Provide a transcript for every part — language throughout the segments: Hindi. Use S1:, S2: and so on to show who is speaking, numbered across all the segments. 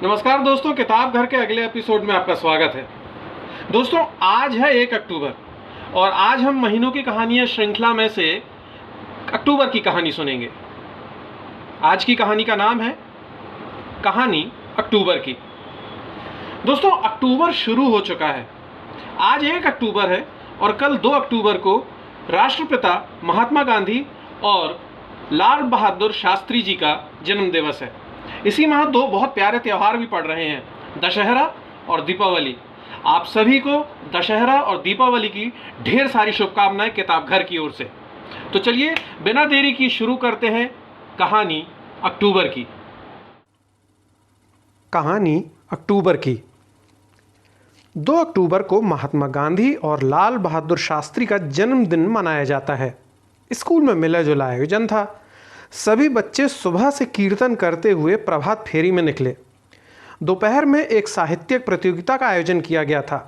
S1: नमस्कार दोस्तों, किताब घर के अगले एपिसोड में आपका स्वागत है। दोस्तों, आज है 1 अक्टूबर और आज हम महीनों की कहानियां श्रृंखला में से अक्टूबर की कहानी सुनेंगे। आज की कहानी का नाम है कहानी अक्टूबर की। दोस्तों, अक्टूबर शुरू हो चुका है। आज 1 अक्टूबर है और कल 2 अक्टूबर को राष्ट्रपिता महात्मा गांधी और लाल बहादुर शास्त्री जी का जन्म दिवस है। इसी माह 2 बहुत प्यारे त्यौहार भी पड़ रहे हैं, दशहरा और दीपावली। आप सभी को दशहरा और दीपावली की ढेर सारी शुभकामनाएं किताब घर की ओर से। तो चलिए बिना देरी की शुरू करते हैं कहानी अक्टूबर की।
S2: कहानी अक्टूबर की। 2 अक्टूबर को महात्मा गांधी और लाल बहादुर शास्त्री का जन्मदिन मनाया जाता है। स्कूल में मिला जुला आयोजन था। सभी बच्चे सुबह से कीर्तन करते हुए प्रभात फेरी में निकले। दोपहर में एक साहित्यिक प्रतियोगिता का आयोजन किया गया था।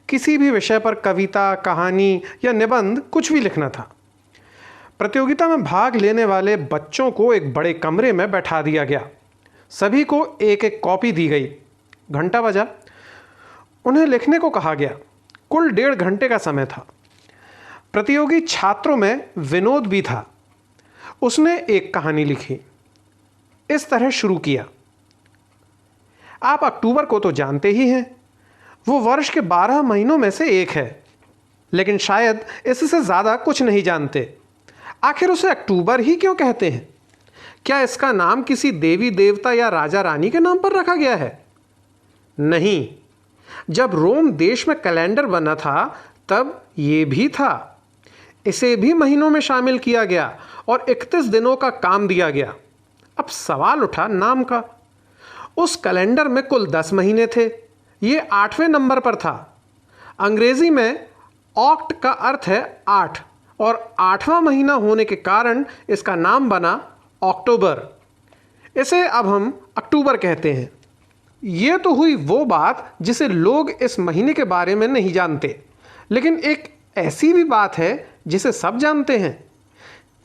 S2: किसी भी विषय पर कविता, कहानी या निबंध कुछ भी लिखना था। प्रतियोगिता में भाग लेने वाले बच्चों को एक बड़े कमरे में बैठा दिया गया। सभी को एक एक कॉपी दी गई। घंटा बजा। उन्हें लिखने को कहा गया। कुल 1.5 घंटे का समय था। प्रतियोगी छात्रों में विनोद भी था। उसने एक कहानी लिखी। इस तरह शुरू किया। आप अक्टूबर को तो जानते ही हैं। वो वर्ष के 12 महीनों में से एक है, लेकिन शायद इससे ज़्यादा कुछ नहीं जानते। आखिर उसे अक्टूबर ही क्यों कहते हैं? क्या इसका नाम किसी देवी देवता या राजा रानी के नाम पर रखा गया है? नहीं। जब रोम देश में कैलेंडर बना था तब ये भी था। इसे भी महीनों में शामिल किया गया और 31 दिनों का काम दिया गया। अब सवाल उठा नाम का। उस कैलेंडर में कुल 10 महीने थे। ये 8वें नंबर पर था। अंग्रेजी में ऑक्ट का अर्थ है 8 और 8वां महीना होने के कारण इसका नाम बना अक्टूबर। इसे अब हम अक्टूबर कहते हैं। ये तो हुई वो बात जिसे लोग इस महीने के बारे में नहीं जानते, लेकिन एक ऐसी भी बात है जिसे सब जानते हैं।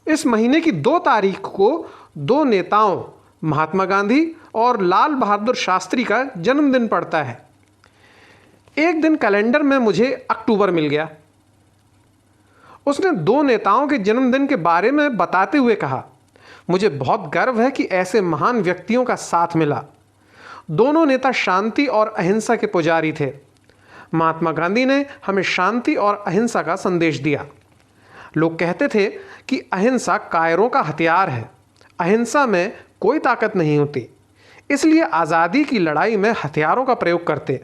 S2: इस महीने की 2 तारीख को 2 नेताओं महात्मा गांधी और लाल बहादुर शास्त्री का जन्मदिन पड़ता है। एक दिन कैलेंडर में मुझे अक्टूबर मिल गया। उसने 2 नेताओं के जन्मदिन के बारे में बताते हुए कहा, मुझे बहुत गर्व है कि ऐसे महान व्यक्तियों का साथ मिला। दोनों नेता शांति और अहिंसा के पुजारी थे। महात्मा गांधी ने हमें शांति और अहिंसा का संदेश दिया। लोग कहते थे कि अहिंसा कायरों का हथियार है। अहिंसा में कोई ताकत नहीं होती, इसलिए आज़ादी की लड़ाई में हथियारों का प्रयोग करते।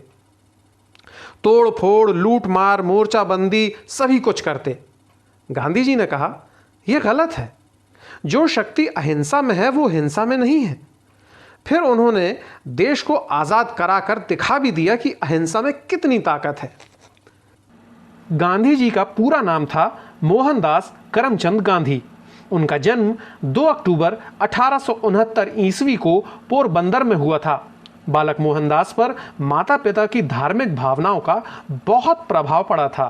S2: तोड़ फोड़, लूट मार, मोर्चाबंदी सभी कुछ करते। गांधी जी ने कहा, यह गलत है। जो शक्ति अहिंसा में है वो हिंसा में नहीं है। फिर उन्होंने देश को आज़ाद कराकर दिखा भी दिया कि अहिंसा में कितनी ताकत है। गांधी जी का पूरा नाम था मोहनदास करमचंद गांधी। उनका जन्म 2 अक्टूबर 1869 ईस्वी को पोरबंदर में हुआ था। बालक मोहनदास पर माता पिता की धार्मिक भावनाओं का बहुत प्रभाव पड़ा था।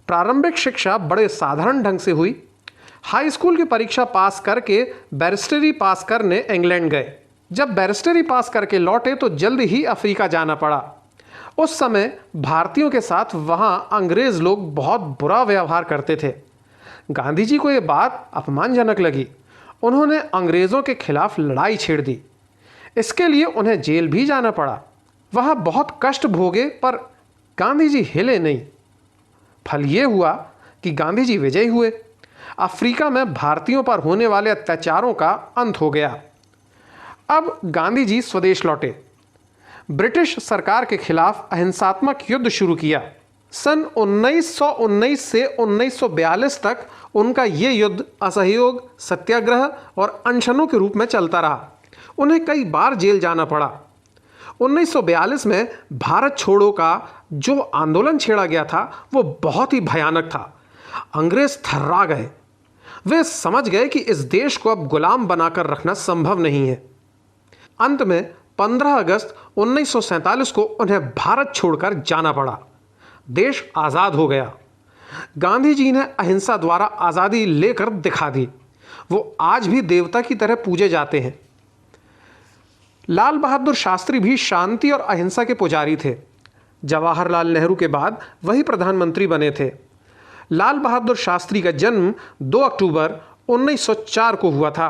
S2: प्रारंभिक शिक्षा बड़े साधारण ढंग से हुई। हाई स्कूल की परीक्षा पास करके बैरिस्टरी पास करने इंग्लैंड गए। जब बैरिस्टरी पास करके लौटे तो जल्दी ही अफ्रीका जाना पड़ा। उस समय भारतीयों के साथ वहाँ अंग्रेज लोग बहुत बुरा व्यवहार करते थे। गांधी जी को ये बात अपमानजनक लगी। उन्होंने अंग्रेज़ों के खिलाफ लड़ाई छेड़ दी। इसके लिए उन्हें जेल भी जाना पड़ा। वहाँ बहुत कष्ट भोगे पर गांधी जी हिले नहीं। फल ये हुआ कि गांधी जी विजयी हुए। अफ्रीका में भारतीयों पर होने वाले अत्याचारों का अंत हो गया। अब गांधी जी स्वदेश लौटे। ब्रिटिश सरकार के खिलाफ अहिंसात्मक युद्ध शुरू किया। सन 1919 से 1942 तक उनका ये युद्ध असहयोग, सत्याग्रह और अनशनों के रूप में चलता रहा। उन्हें कई बार जेल जाना पड़ा। 1942 में भारत छोड़ो का जो आंदोलन छेड़ा गया था वो बहुत ही भयानक था। अंग्रेज थर्रा गए। वे समझ गए कि इस देश को अब गुलाम बनाकर रखना संभव नहीं है। अंत में 15 अगस्त 1947 को उन्हें भारत छोड़कर जाना पड़ा। देश आज़ाद हो गया। गांधी जी ने अहिंसा द्वारा आज़ादी लेकर दिखा दी। वो आज भी देवता की तरह पूजे जाते हैं। लाल बहादुर शास्त्री भी शांति और अहिंसा के पुजारी थे। जवाहरलाल नेहरू के बाद वही प्रधानमंत्री बने थे। लाल बहादुर शास्त्री का जन्म 2 अक्टूबर 1904 को हुआ था।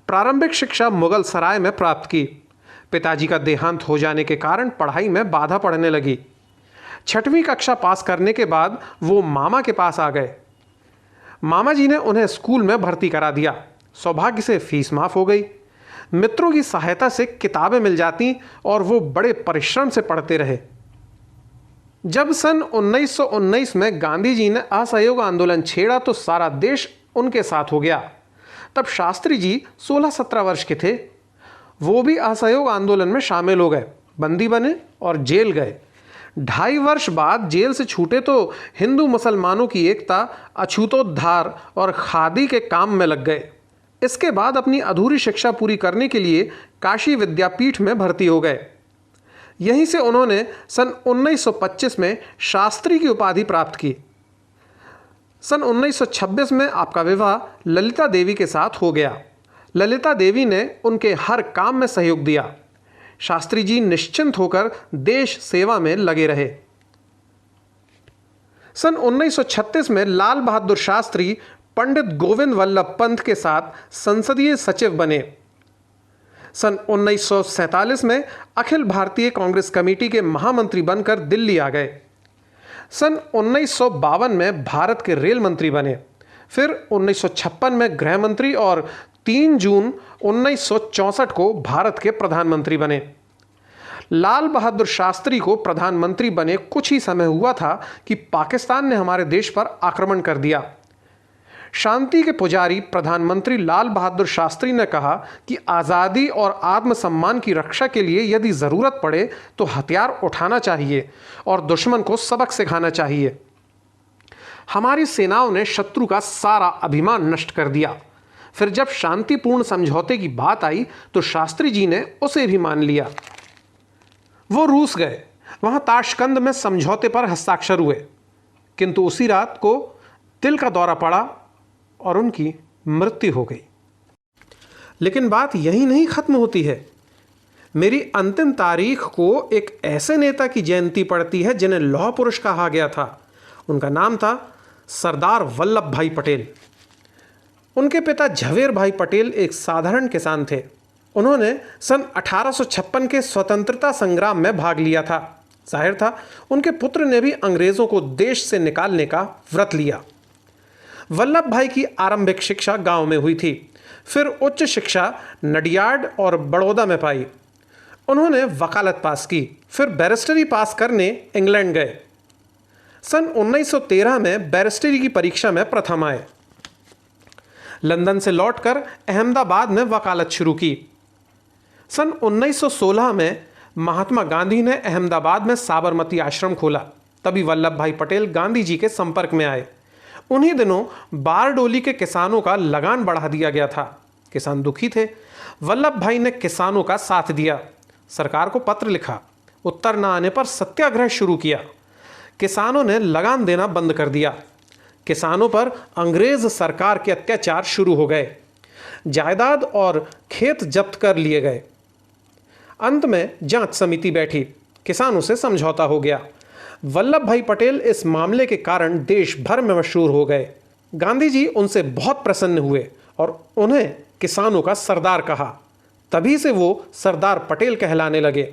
S2: प्रारंभिक शिक्षा मुगल सराय में प्राप्त की। पिताजी का देहांत हो जाने के कारण पढ़ाई में बाधा पड़ने लगी। 6वीं कक्षा पास करने के बाद वो मामा के पास आ गए। मामा जी ने उन्हें स्कूल में भर्ती करा दिया। सौभाग्य से फीस माफ हो गई। मित्रों की सहायता से किताबें मिल जाती और वो बड़े परिश्रम से पढ़ते रहे। जब सन 1919 में गांधी जी ने असहयोग आंदोलन छेड़ा तो सारा देश उनके साथ हो गया। तब शास्त्री जी 16-17 वर्ष के थे। वो भी असहयोग आंदोलन में शामिल हो गए, बंदी बने और जेल गए। 2.5 वर्ष बाद जेल से छूटे तो हिंदू मुसलमानों की एकता, अछूतोद्धार और खादी के काम में लग गए। इसके बाद अपनी अधूरी शिक्षा पूरी करने के लिए काशी विद्यापीठ में भर्ती हो गए। यहीं से उन्होंने सन 1925 में शास्त्री की उपाधि प्राप्त की। सन 1926 में आपका विवाह ललिता देवी के साथ हो गया। ललिता देवी ने उनके हर काम में सहयोग दिया। शास्त्री जी निश्चिंत होकर देश सेवा में लगे रहे। सन 1936 में लाल बहादुर शास्त्री पंडित गोविंद वल्लभ पंत के साथ संसदीय सचिव बने। सन 1947 में अखिल भारतीय कांग्रेस कमेटी के महामंत्री बनकर दिल्ली आ गए। सन 1952 में भारत के रेल मंत्री बने। फिर 1956 में गृह मंत्री और 3 जून 1964 को भारत के प्रधानमंत्री बने। लाल बहादुर शास्त्री को प्रधानमंत्री बने कुछ ही समय हुआ था कि पाकिस्तान ने हमारे देश पर आक्रमण कर दिया। शांति के पुजारी प्रधानमंत्री लाल बहादुर शास्त्री ने कहा कि आज़ादी और आत्मसम्मान की रक्षा के लिए यदि ज़रूरत पड़े तो हथियार उठाना चाहिए और दुश्मन को सबक सिखाना चाहिए। हमारी सेनाओं ने शत्रु का सारा अभिमान नष्ट कर दिया। फिर जब शांतिपूर्ण समझौते की बात आई तो शास्त्री जी ने उसे भी मान लिया। वो रूस गए। वहां ताशकंद में समझौते पर हस्ताक्षर हुए, किंतु उसी रात को दिल का दौरा पड़ा और उनकी मृत्यु हो गई। लेकिन बात यही नहीं खत्म होती है। मेरी अंतिम तारीख को एक ऐसे नेता की जयंती पड़ती है जिन्हें लौह पुरुष कहा गया था। उनका नाम था सरदार वल्लभ भाई पटेल। उनके पिता झवेर भाई पटेल एक साधारण किसान थे। उन्होंने सन 1856 के स्वतंत्रता संग्राम में भाग लिया था। जाहिर था उनके पुत्र ने भी अंग्रेजों को देश से निकालने का व्रत लिया। वल्लभ भाई की आरंभिक शिक्षा गांव में हुई थी। फिर उच्च शिक्षा नडियाड और बड़ौदा में पाई। उन्होंने वकालत पास की। फिर बैरिस्टरी पास करने इंग्लैंड गए। सन 1913 में बैरिस्टरी की परीक्षा में प्रथम आए। लंदन से लौटकर अहमदाबाद में वकालत शुरू की। सन 1916 में महात्मा गांधी ने अहमदाबाद में साबरमती आश्रम खोला। तभी वल्लभ भाई पटेल गांधी जी के संपर्क में आए। उन्हीं दिनों बारडोली के किसानों का लगान बढ़ा दिया गया था। किसान दुखी थे। वल्लभ भाई ने किसानों का साथ दिया। सरकार को पत्र लिखा। उत्तर न आने पर सत्याग्रह शुरू किया। किसानों ने लगान देना बंद कर दिया। किसानों पर अंग्रेज सरकार के अत्याचार शुरू हो गए। जायदाद और खेत जब्त कर लिए गए। अंत में जांच समिति बैठी। किसानों से समझौता हो गया। वल्लभ भाई पटेल इस मामले के कारण देश भर में मशहूर हो गए। गांधी जी उनसे बहुत प्रसन्न हुए और उन्हें किसानों का सरदार कहा। तभी से वो सरदार पटेल कहलाने लगे।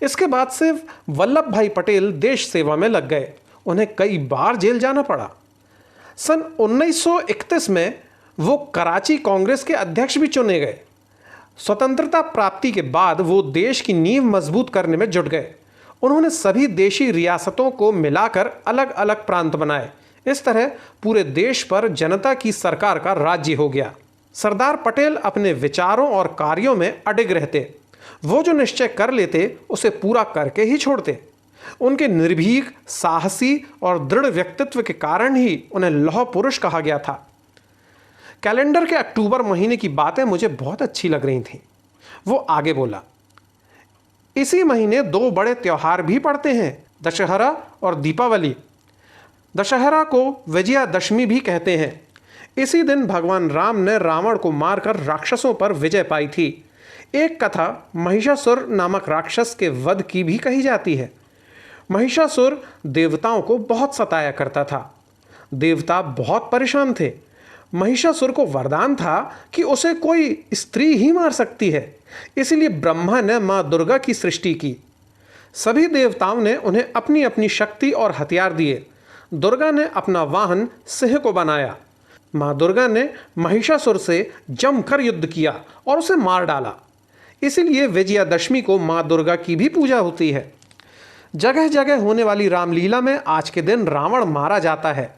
S2: इसके बाद से वल्लभ भाई पटेल देश सेवा में लग गए। उन्हें कई बार जेल जाना पड़ा। सन 1931 में वो कराची कांग्रेस के अध्यक्ष भी चुने गए। स्वतंत्रता प्राप्ति के बाद वो देश की नींव मजबूत करने में जुट गए। उन्होंने सभी देशी रियासतों को मिलाकर अलग अलग प्रांत बनाए। इस तरह पूरे देश पर जनता की सरकार का राज्य हो गया। सरदार पटेल अपने विचारों और कार्यों में अडिग रहते। वो जो निश्चय कर लेते उसे पूरा करके ही छोड़ते। उनके निर्भीक, साहसी और दृढ़ व्यक्तित्व के कारण ही उन्हें लौह पुरुष कहा गया था। कैलेंडर के अक्टूबर महीने की बातें मुझे बहुत अच्छी लग रही थीं। वो आगे बोला, इसी महीने 2 बड़े त्योहार भी पड़ते हैं, दशहरा और दीपावली। दशहरा को विजयादशमी भी कहते हैं। इसी दिन भगवान राम ने रावण को मारकर राक्षसों पर विजय पाई थी। एक कथा महिषासुर नामक राक्षस के वध की भी कही जाती है। महिषासुर देवताओं को बहुत सताया करता था। देवता बहुत परेशान थे। महिषासुर को वरदान था कि उसे कोई स्त्री ही मार सकती है, इसलिए ब्रह्मा ने माँ दुर्गा की सृष्टि की। सभी देवताओं ने उन्हें अपनी अपनी शक्ति और हथियार दिए। दुर्गा ने अपना वाहन सिंह को बनाया। माँ दुर्गा ने महिषासुर से जमकर युद्ध किया और उसे मार डाला। इसलिए विजयादशमी को माँ दुर्गा की भी पूजा होती है। जगह जगह होने वाली रामलीला में आज के दिन रावण मारा जाता है।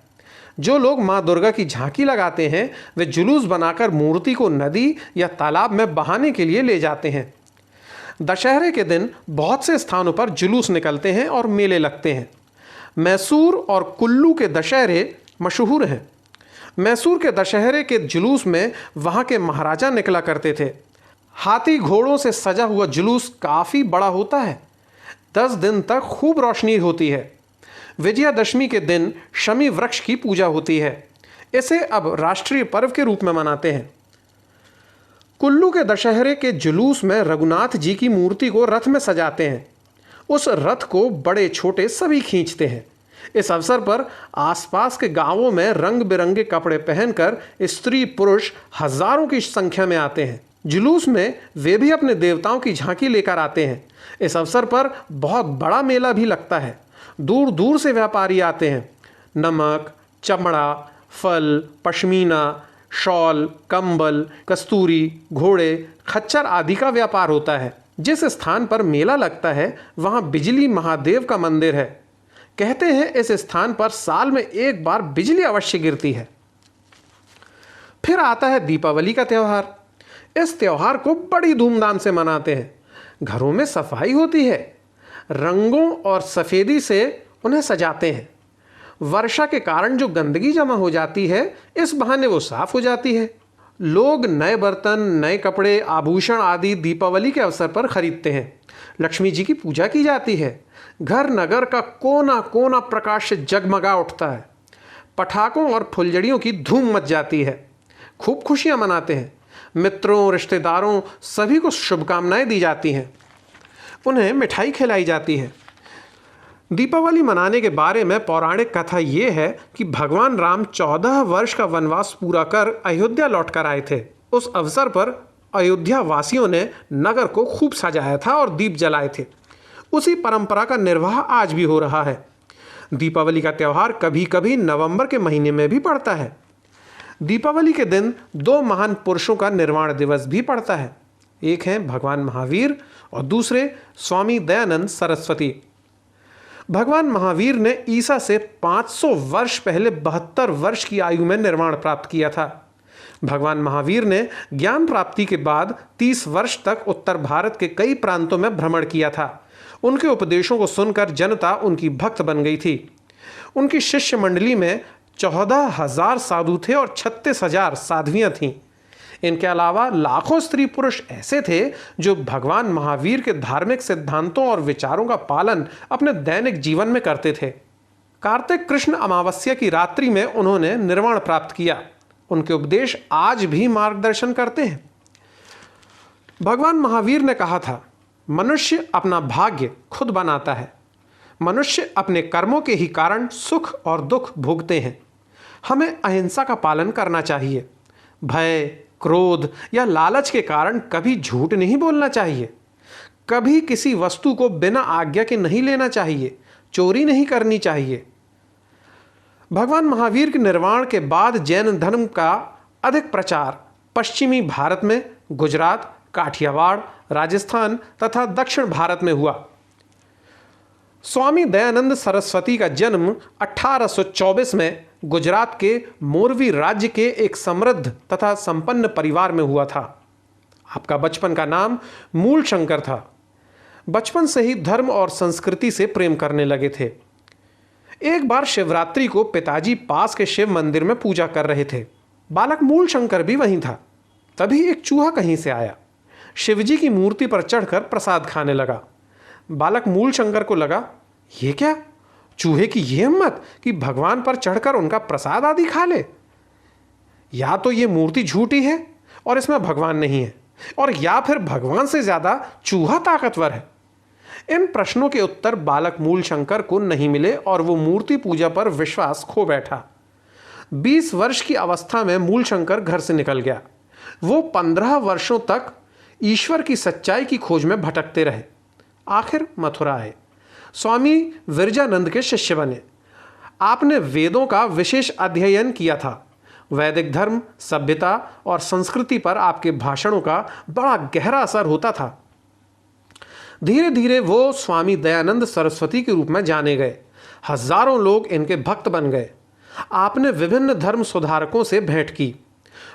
S2: जो लोग माँ दुर्गा की झांकी लगाते हैं वे जुलूस बनाकर मूर्ति को नदी या तालाब में बहाने के लिए ले जाते हैं। दशहरे के दिन बहुत से स्थानों पर जुलूस निकलते हैं और मेले लगते हैं। मैसूर और कुल्लू के दशहरे मशहूर हैं। मैसूर के दशहरे के जुलूस में वहाँ के महाराजा निकला करते थे। हाथी घोड़ों से सजा हुआ जुलूस काफ़ी बड़ा होता है। 10 दिन तक खूब रोशनी होती है। विजयादशमी के दिन शमी वृक्ष की पूजा होती है। इसे अब राष्ट्रीय पर्व के रूप में मनाते हैं। कुल्लू के दशहरे के जुलूस में रघुनाथ जी की मूर्ति को रथ में सजाते हैं। उस रथ को बड़े छोटे सभी खींचते हैं। इस अवसर पर आसपास के गांवों में रंग बिरंगे कपड़े पहनकर स्त्री पुरुष हजारों की संख्या में आते हैं। जुलूस में वे भी अपने देवताओं की झांकी लेकर आते हैं। इस अवसर पर बहुत बड़ा मेला भी लगता है। दूर दूर से व्यापारी आते हैं। नमक, चमड़ा, फल, पश्मीना, शॉल, कंबल, कस्तूरी, घोड़े, खच्चर आदि का व्यापार होता है। जिस स्थान पर मेला लगता है वहाँ बिजली महादेव का मंदिर है। कहते हैं इस स्थान पर साल में एक बार बिजली अवश्य गिरती है। फिर आता है दीपावली का त्यौहार। इस त्यौहार को बड़ी धूमधाम से मनाते हैं। घरों में सफाई होती है। रंगों और सफ़ेदी से उन्हें सजाते हैं। वर्षा के कारण जो गंदगी जमा हो जाती है, इस बहाने वो साफ हो जाती है। लोग नए बर्तन, नए कपड़े, आभूषण आदि दीपावली के अवसर पर खरीदते हैं। लक्ष्मी जी की पूजा की जाती है। घर नगर का कोना कोना प्रकाश से जगमगा उठता है। पटाखों और फुलझड़ियों की धूम मच जाती है। खूब खुशियां मनाते हैं। मित्रों, रिश्तेदारों सभी को शुभकामनाएं दी जाती हैं। उन्हें मिठाई खिलाई जाती है। दीपावली मनाने के बारे में पौराणिक कथा ये है कि भगवान राम 14 वर्ष का वनवास पूरा कर अयोध्या लौट कर आए थे। उस अवसर पर अयोध्या वासियों ने नगर को खूब सजाया था और दीप जलाए थे। उसी परंपरा का निर्वाह आज भी हो रहा है। दीपावली का त्यौहार कभी कभी नवंबर के महीने में भी पड़ता है। दीपावली के दिन 2 महान पुरुषों का निर्वाण दिवस भी पड़ता है। एक हैं भगवान महावीर और दूसरे स्वामी दयानंद सरस्वती। भगवान महावीर ने ईसा से 500 वर्ष पहले 72 वर्ष की आयु में निर्वाण प्राप्त किया था। भगवान महावीर ने ज्ञान प्राप्ति के बाद 30 वर्ष तक उत्तर भारत के कई प्रांतों में भ्रमण किया था। उनके उपदेशों को सुनकर जनता उनकी भक्त बन गई थी। उनकी शिष्य मंडली में 14,000 साधु थे और 36,000 साध्वियाँ थीं। इनके अलावा लाखों स्त्री पुरुष ऐसे थे जो भगवान महावीर के धार्मिक सिद्धांतों और विचारों का पालन अपने दैनिक जीवन में करते थे। कार्तिक कृष्ण अमावस्या की रात्रि में उन्होंने निर्वाण प्राप्त किया। उनके उपदेश आज भी मार्गदर्शन करते हैं। भगवान महावीर ने कहा था, मनुष्य अपना भाग्य खुद बनाता है। मनुष्य अपने कर्मों के ही कारण सुख और दुख भोगते हैं। हमें अहिंसा का पालन करना चाहिए। भय, क्रोध या लालच के कारण कभी झूठ नहीं बोलना चाहिए। कभी किसी वस्तु को बिना आज्ञा के नहीं लेना चाहिए। चोरी नहीं करनी चाहिए। भगवान महावीर के निर्वाण के बाद जैन धर्म का अधिक प्रचार पश्चिमी भारत में गुजरात, काठियावाड़, राजस्थान तथा दक्षिण भारत में हुआ। स्वामी दयानंद सरस्वती का जन्म 1824 में गुजरात के मोरवी राज्य के एक समृद्ध तथा संपन्न परिवार में हुआ था। आपका बचपन का नाम मूल शंकर था। बचपन से ही धर्म और संस्कृति से प्रेम करने लगे थे। एक बार शिवरात्रि को पिताजी पास के शिव मंदिर में पूजा कर रहे थे। बालक मूल शंकर भी वहीं था। तभी एक चूहा कहीं से आया। शिवजी की मूर्ति पर चढ़कर प्रसाद खाने लगा। बालक मूल शंकर को लगा, ये क्या, चूहे की ये हिम्मत कि भगवान पर चढ़कर उनका प्रसाद आदि खा ले। या तो ये मूर्ति झूठी है और इसमें भगवान नहीं है, और या फिर भगवान से ज्यादा चूहा ताकतवर है? इन प्रश्नों के उत्तर बालक मूलशंकर को नहीं मिले और वो मूर्ति पूजा पर विश्वास खो बैठा। 20 वर्ष की अवस्था में मूलशंकर घर से निकल गया। वो 15 वर्षों तक ईश्वर की सच्चाई की खोज में भटकते रहे। आखिर मथुरा आए, स्वामी विरजानंद के शिष्य बने। आपने वेदों का विशेष अध्ययन किया था। वैदिक धर्म, सभ्यता और संस्कृति पर आपके भाषणों का बड़ा गहरा असर होता था। धीरे धीरे वो स्वामी दयानंद सरस्वती के रूप में जाने गए। हजारों लोग इनके भक्त बन गए। आपने विभिन्न धर्म सुधारकों से भेंट की।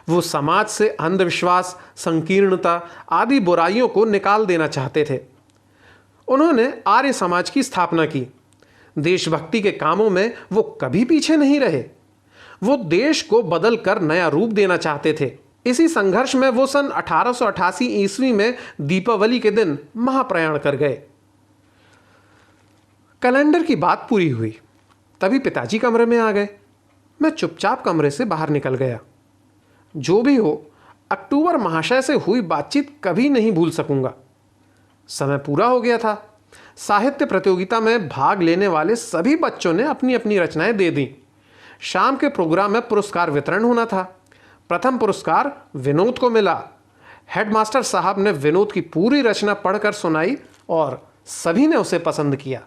S2: वो समाज से अंधविश्वास, संकीर्णता आदि बुराइयों को निकाल देना चाहते थे। उन्होंने आर्य समाज की स्थापना की। देशभक्ति के कामों में वो कभी पीछे नहीं रहे। वो देश को बदल कर नया रूप देना चाहते थे। इसी संघर्ष में वो सन 1888 ईस्वी में दीपावली के दिन महाप्रयाण कर गए। कैलेंडर की बात पूरी हुई, तभी पिताजी कमरे में आ गए। मैं चुपचाप कमरे से बाहर निकल गया। जो भी हो, अक्टूबर महाशय से हुई बातचीत कभी नहीं भूल सकूंगा। समय पूरा हो गया था। साहित्य प्रतियोगिता में भाग लेने वाले सभी बच्चों ने अपनी अपनी रचनाएं दे दी। शाम के प्रोग्राम में पुरस्कार वितरण होना था। प्रथम पुरस्कार विनोद को मिला। हेडमास्टर साहब ने विनोद की पूरी रचना पढ़कर सुनाई और सभी ने उसे पसंद किया।